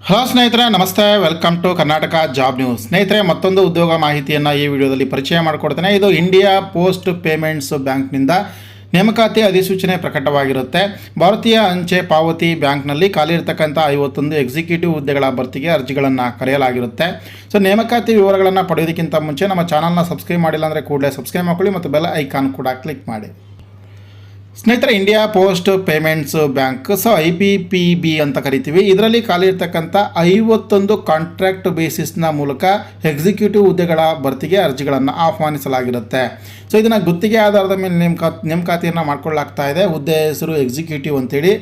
Hello ಸ್ನೇಹಿತರೆ, ನಮಸ್ತೆ. Welcome to Karnataka job news. ಸ್ನೇಹಿತರೆ, ಮತ್ತೊಂದು ಉದ್ಯೋಗ ಮಾಹಿತಿಯನ್ನು ಈ ವಿಡಿಯೋದಲ್ಲಿ ಪರಿಚಯ ಮಾಡಿಕೊಡ್ತೇನೆ. ಇದು ಇಂಡಿಯಾ ಪೋಸ್ಟ್ ಪೇಮೆಂಟ್ಸ್ ಬ್ಯಾಂಕ್ನಿಂದ ನೇಮಕಾತಿ ಅಧಿಸೂಚನೆ ಪ್ರಕಟವಾಗಿರುತ್ತೆ. ಭಾರತೀಯ ಅಂಚೆ ಪಾವತಿ ಬ್ಯಾಂಕ್ನಲ್ಲಿ ಖಾಲಿ ಇರತಕ್ಕಂಥ 51 ಎಕ್ಸಿಕ್ಯೂಟಿವ್ ಹುದ್ದೆಗಳ ಭರ್ತಿಗೆ ಅರ್ಜಿಗಳನ್ನು ಕರೆಯಲಾಗಿರುತ್ತೆ. ಸೊ ನೇಮಕಾತಿ ವಿವರಗಳನ್ನು ಪಡೆಯೋದಕ್ಕಿಂತ ಮುಂಚೆ ನಮ್ಮ ಚಾನಲ್ನ ಸಬ್ಸ್ಕ್ರೈಬ್ ಮಾಡಿಲ್ಲ ಅಂದರೆ ಕೂಡಲೇ ಸಬ್ಸ್ಕ್ರೈಬ್ ಮಾಡ್ಕೊಳ್ಳಿ ಮತ್ತು ಬೆಲ್ ಐಕಾನ್ ಕೂಡ ಕ್ಲಿಕ್ ಮಾಡಿ. ಸ್ನೇಹಿತರೆ, India post payments bank, so IPPB ಅಂತ ಕರಿತೀವಿ. ಇದರಲ್ಲಿ ಖಾಲಿ ಇರ್ತಕ್ಕಂಥ 51 ಕಾಂಟ್ರಾಕ್ಟ್ ಬೇಸಿಸ್ನ ಮೂಲಕ ಎಕ್ಸಿಕ್ಯೂಟಿವ್ ಹುದ್ದೆಗಳ ಭರ್ತಿಗೆ ಅರ್ಜಿಗಳನ್ನು ಆಹ್ವಾನಿಸಲಾಗಿರುತ್ತೆ. ಸೊ ಇದನ್ನು ಗುತ್ತಿಗೆ ಆಧಾರದ ಮೇಲೆ ನೇಮಕಾತಿಯನ್ನು ಮಾಡಿಕೊಳ್ಳಲಾಗ್ತಾ ಇದೆ. ಹುದ್ದೆ ಹೆಸರು ಎಕ್ಸಿಕ್ಯೂಟಿವ್ ಅಂತೇಳಿ.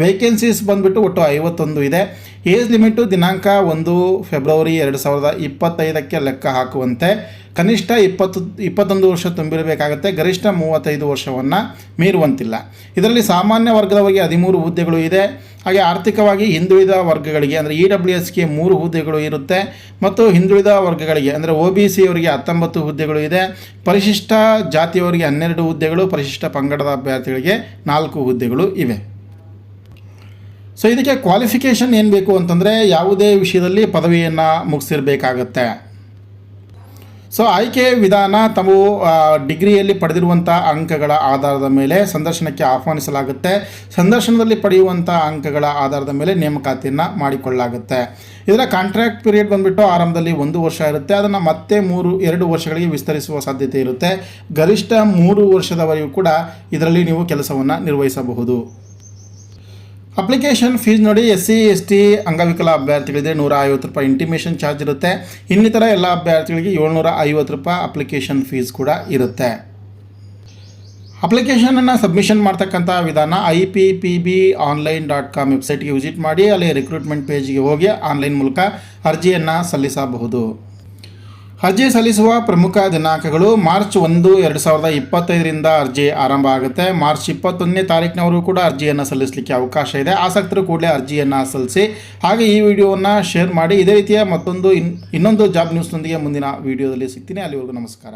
ವೇಕೆನ್ಸೀಸ್ ಬಂದುಬಿಟ್ಟು ಒಟ್ಟು 51 ಇದೆ. ಏಜ್ ಲಿಮಿಟು ದಿನಾಂಕ 1 ಫೆಬ್ರವರಿ 2025 ಲೆಕ್ಕ ಹಾಕುವಂತೆ. ಕನಿಷ್ಠ 21 ವರ್ಷ ತುಂಬಿರಬೇಕಾಗುತ್ತೆ. ಗರಿಷ್ಠ 35 ವರ್ಷವನ್ನು ಮೀರುವಂತಿಲ್ಲ. ಇದರಲ್ಲಿ ಸಾಮಾನ್ಯ ವರ್ಗದವರಿಗೆ 13 ಹುದ್ದೆಗಳು ಇದೆ. ಹಾಗೆ ಆರ್ಥಿಕವಾಗಿ ಹಿಂದುಳಿದ ವರ್ಗಗಳಿಗೆ ಅಂದರೆ EWSಗೆ 3 ಹುದ್ದೆಗಳು ಇರುತ್ತೆ ಮತ್ತು ಹಿಂದುಳಿದ ವರ್ಗಗಳಿಗೆ ಅಂದರೆ OBC ಅವರಿಗೆ 19 ಹುದ್ದೆಗಳು ಇದೆ. ಪರಿಶಿಷ್ಟ ಜಾತಿಯವರಿಗೆ 12 ಹುದ್ದೆಗಳು, ಪರಿಶಿಷ್ಟ ಪಂಗಡದ ಅಭ್ಯರ್ಥಿಗಳಿಗೆ 4 ಹುದ್ದೆಗಳು ಇವೆ. ಸೊ ಇದಕ್ಕೆ ಕ್ವಾಲಿಫಿಕೇಷನ್ ಏನು ಬೇಕು ಅಂತಂದರೆ ಯಾವುದೇ ವಿಷಯದಲ್ಲಿ ಪದವಿಯನ್ನು ಮುಗಿಸಿರಬೇಕಾಗತ್ತೆ. ಸೊ ಆಯ್ಕೆ ವಿಧಾನ ತಾವು ಡಿಗ್ರಿಯಲ್ಲಿ ಪಡೆದಿರುವಂಥ ಅಂಕಗಳ ಆಧಾರದ ಮೇಲೆ ಸಂದರ್ಶನಕ್ಕೆ ಆಹ್ವಾನಿಸಲಾಗುತ್ತೆ. ಸಂದರ್ಶನದಲ್ಲಿ ಪಡೆಯುವಂಥ ಅಂಕಗಳ ಆಧಾರದ ಮೇಲೆ ನೇಮಕಾತಿಯನ್ನು ಮಾಡಿಕೊಳ್ಳಲಾಗುತ್ತೆ. ಇದರ ಕಾಂಟ್ರಾಕ್ಟ್ ಪೀರಿಯಡ್ ಬಂದುಬಿಟ್ಟು ಆರಂಭದಲ್ಲಿ 1 ವರ್ಷ ಇರುತ್ತೆ. ಅದನ್ನು ಮತ್ತೆ 2 ವರ್ಷಗಳಿಗೆ ವಿಸ್ತರಿಸುವ ಸಾಧ್ಯತೆ ಇರುತ್ತೆ. ಗರಿಷ್ಠ 3 ವರ್ಷದವರೆಗೂ ಕೂಡ ಇದರಲ್ಲಿ ನೀವು ಕೆಲಸವನ್ನು ನಿರ್ವಹಿಸಬಹುದು. ಅಪ್ಲಿಕೇಶನ್ ಫೀಸ್ ನೋಡಿ, SC ST ಅಂಗವಿಕಲ ಅಭ್ಯರ್ಥಿಗಳಿದೆ ₹150 ಇಂಟಿಮೇಷನ್ ಚಾರ್ಜ್ ಇರುತ್ತೆ. ಇನ್ನಿತರ ಎಲ್ಲ ಅಭ್ಯರ್ಥಿಗಳಿಗೆ ₹750 ಅಪ್ಲಿಕೇಶನ್ ಫೀಸ್ ಕೂಡ ಇರುತ್ತೆ. ಅಪ್ಲಿಕೇಶನನ್ನು ಸಬ್ಮಿಷನ್ ಮಾಡ್ತಕ್ಕಂಥ ವಿಧಾನ IPPBonline.com ವೆಬ್ಸೈಟ್ಗೆ ವಿಸಿಟ್ ಮಾಡಿ ಅಲ್ಲಿ ರಿಕ್ರೂಟ್ಮೆಂಟ್ ಪೇಜ್ಗೆ ಹೋಗಿ ಆನ್ಲೈನ್ ಮೂಲಕ ಅರ್ಜಿಯನ್ನು ಸಲ್ಲಿಸಬಹುದು. ಅರ್ಜಿ ಸಲ್ಲಿಸುವ ಪ್ರಮುಖ ದಿನಾಂಕಗಳು ಮಾರ್ಚ್ 1, 2025 ಅರ್ಜಿ ಆರಂಭ ಆಗುತ್ತೆ. ಮಾರ್ಚ್ 21ನೇ ತಾರೀಕಿನವರು ಕೂಡ ಅರ್ಜಿಯನ್ನು ಸಲ್ಲಿಸಲಿಕ್ಕೆ ಅವಕಾಶ ಇದೆ. ಆಸಕ್ತರು ಕೂಡಲೇ ಅರ್ಜಿಯನ್ನು ಸಲ್ಲಿಸಿ. ಹಾಗೆ ಈ ವಿಡಿಯೋವನ್ನು ಶೇರ್ ಮಾಡಿ. ಇದೇ ರೀತಿಯ ಇನ್ನೊಂದು ಜಾಬ್ ನ್ಯೂಸ್ನೊಂದಿಗೆ ಮುಂದಿನ ವಿಡಿಯೋದಲ್ಲಿ ಸಿಗ್ತೀನಿ. ಅಲ್ಲಿವರೆಗೂ ನಮಸ್ಕಾರ.